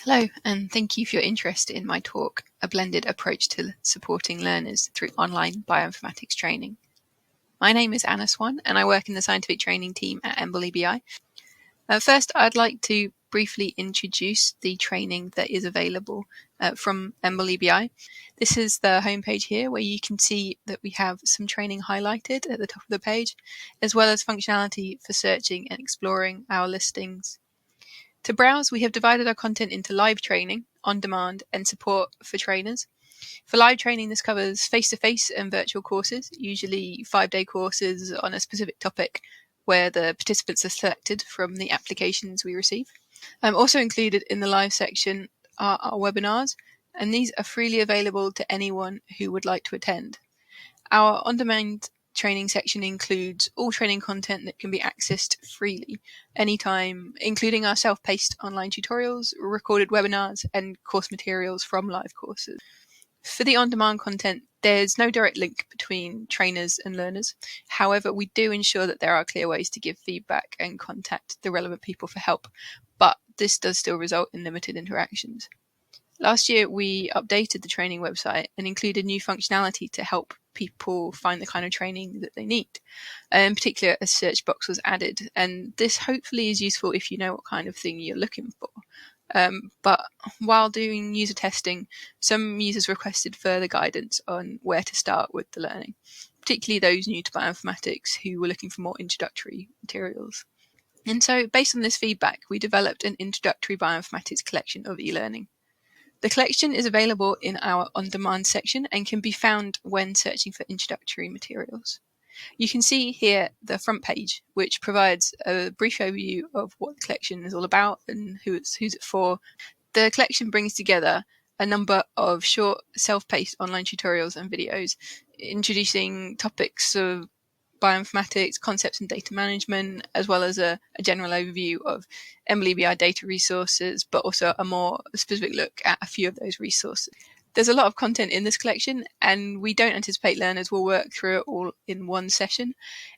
Hello, and thank you for your interest in my talk, A Blended Approach to Supporting Learners Through Online Bioinformatics Training. My name is Anna Swan, and I work in the scientific training team at EBI. First, I'd like to briefly introduce the training that is available from EBI. This is the homepage here, where you can see that we have some training highlighted at the top of the page, as well as functionality for searching and exploring our listings. To browse, we have divided our content into live training, on demand, and support for trainers. For live training, this covers face-to-face and virtual courses, usually 5-day courses on a specific topic where the participants are selected from the applications we receive. Also included in the live section are our webinars, and these are freely available to anyone who would like to attend. Our on-demand training section includes all training content that can be accessed freely anytime, including our self-paced online tutorials, recorded webinars, and course materials from live courses. For the on-demand content, there's no direct link between trainers and learners. However, we do ensure that there are clear ways to give feedback and contact the relevant people for help, but this does still result in limited interactions. Last year, we updated the training website and included new functionality to help people find the kind of training that they need. In particular, a search box was added, and this hopefully is useful if you know what kind of thing you're looking for. But while doing user testing, some users requested further guidance on where to start with the learning, particularly those new to bioinformatics who were looking for more introductory materials. And so, based on this feedback, we developed an introductory bioinformatics collection of e-learning. The collection is available in our on-demand section and can be found when searching for introductory materials. You can see here the front page, which provides a brief overview of what the collection is all about and who's it for. The collection brings together a number of short, self-paced online tutorials and videos introducing topics of bioinformatics, concepts and data management, as well as a general overview of EBI data resources, but also a more specific look at a few of those resources. There's a lot of content in this collection, and we don't anticipate learners will work through it all in one session.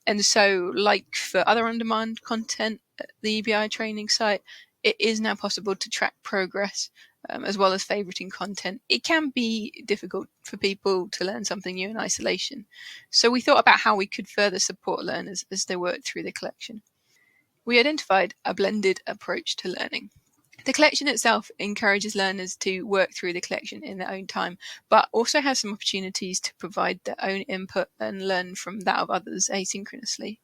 And so, like for other on-demand content at the EBI training site, it is now possible to track progress as well as favoriting content. It can be difficult for people to learn something new in isolation. So we thought about how we could further support learners as they work through the collection. We identified a blended approach to learning. The collection itself encourages learners to work through the collection in their own time, but also has some opportunities to provide their own input and learn from that of others asynchronously.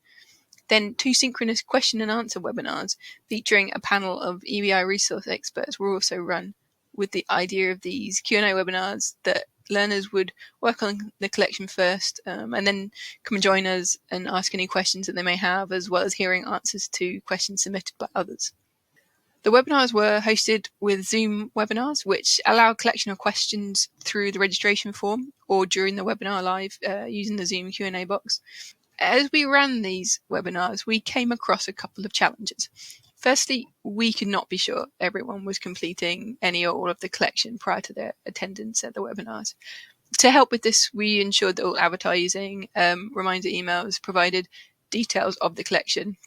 Then 2 synchronous question and answer webinars featuring a panel of EBI resource experts were also run, with the idea of these Q&A webinars that learners would work on the collection first and then come and join us and ask any questions that they may have, as well as hearing answers to questions submitted by others. The webinars were hosted with Zoom webinars, which allow a collection of questions through the registration form or during the webinar live using the Zoom Q&A box. As we ran these webinars, we came across a couple of challenges. Firstly, we could not be sure everyone was completing any or all of the collection prior to their attendance at the webinars. To help with this, we ensured that all advertising, reminder emails provided details of the collection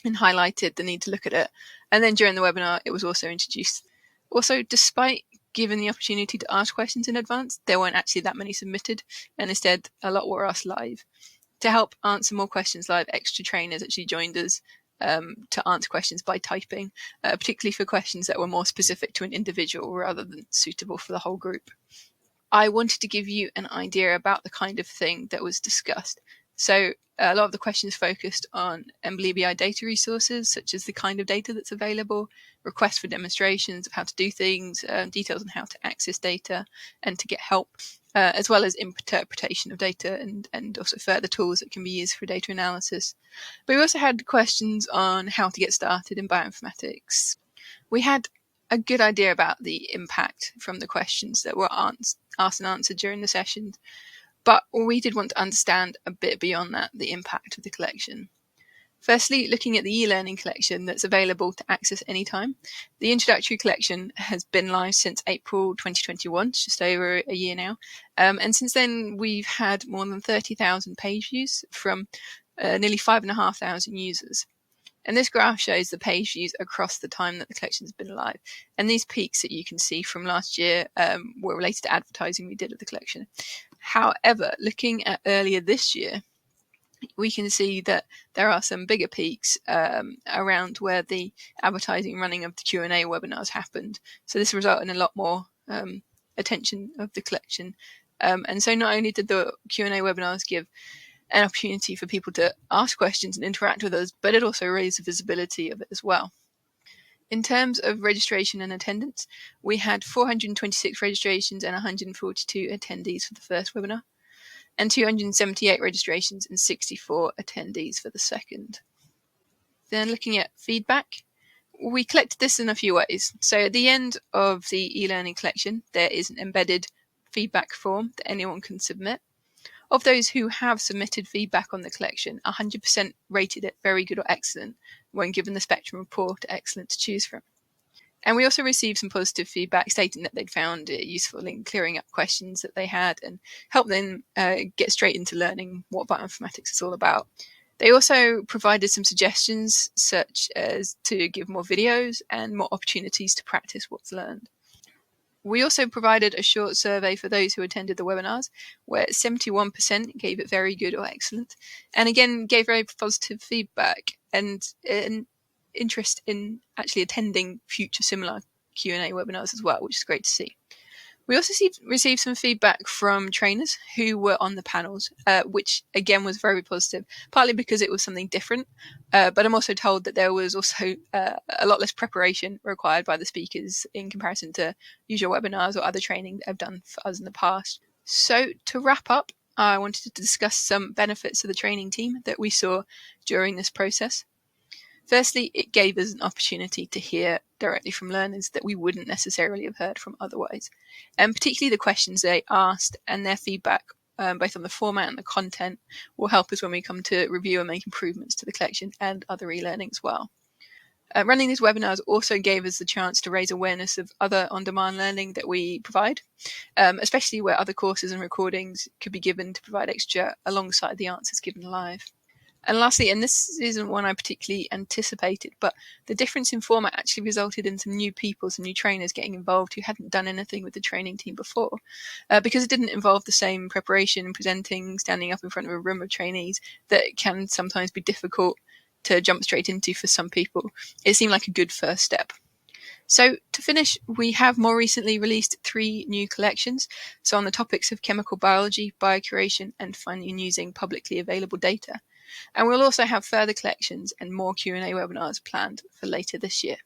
and highlighted the need to look at it. And then during the webinar, it was also introduced. Also, despite given the opportunity to ask questions in advance, there weren't actually that many submitted, and instead a lot were asked live. To help answer more questions live, extra trainers actually joined us to answer questions by typing, particularly for questions that were more specific to an individual rather than suitable for the whole group. I wanted to give you an idea about the kind of thing that was discussed. So a lot of the questions focused on EBI data resources, such as the kind of data that's available, requests for demonstrations of how to do things, details on how to access data and to get help, as well as interpretation of data and also further tools that can be used for data analysis. But we also had questions on how to get started in bioinformatics. We had a good idea about the impact from the questions that were asked and answered during the sessions, but we did want to understand a bit beyond that, the impact of the collection. Firstly, looking at the e-learning collection that's available to access anytime. The introductory collection has been live since April 2021, just over a year now. And since then, we've had more than 30,000 page views from nearly 5,500 users. And this graph shows the page views across the time that the collection has been live. And these peaks that you can see from last year were related to advertising we did of the collection. However, looking at earlier this year, we can see that there are some bigger peaks around where the advertising running of the Q&A webinars happened. So this resulted in a lot more attention of the collection. And so not only did the Q&A webinars give an opportunity for people to ask questions and interact with us, but it also raised the visibility of it as well. In terms of registration and attendance, we had 426 registrations and 142 attendees for the first webinar, and 278 registrations and 64 attendees for the second. Then looking at feedback, we collected this in a few ways. So at the end of the e-learning collection, there is an embedded feedback form that anyone can submit. Of those who have submitted feedback on the collection, 100% rated it very good or excellent when given the spectrum of poor to excellent to choose from. And we also received some positive feedback stating that they'd found it useful in clearing up questions that they had and help them get straight into learning what bioinformatics is all about. They also provided some suggestions, such as to give more videos and more opportunities to practice what's learned. We also provided a short survey for those who attended the webinars, where 71% gave it very good or excellent, and again gave very positive feedback and an interest in actually attending future similar Q&A webinars as well, which is great to see. We also received some feedback from trainers who were on the panels, which again was very positive, partly because it was something different, but I'm also told that there was also a lot less preparation required by the speakers in comparison to usual webinars or other training that I've done for us in the past. So to wrap up, I wanted to discuss some benefits of the training team that we saw during this process. Firstly, it gave us an opportunity to hear directly from learners that we wouldn't necessarily have heard from otherwise, and particularly the questions they asked and their feedback, both on the format and the content, will help us when we come to review and make improvements to the collection and other e-learning as well. Running these webinars also gave us the chance to raise awareness of other on-demand learning that we provide, especially where other courses and recordings could be given to provide extra alongside the answers given live. And lastly, and this isn't one I particularly anticipated, but the difference in format actually resulted in some new people, some new trainers getting involved who hadn't done anything with the training team before, because it didn't involve the same preparation, presenting, standing up in front of a room of trainees that can sometimes be difficult to jump straight into for some people. It seemed like a good first step. So to finish, we have more recently released 3 new collections, so on the topics of chemical biology, biocuration, and finding and using publicly available data. And we'll also have further collections and more Q&A webinars planned for later this year.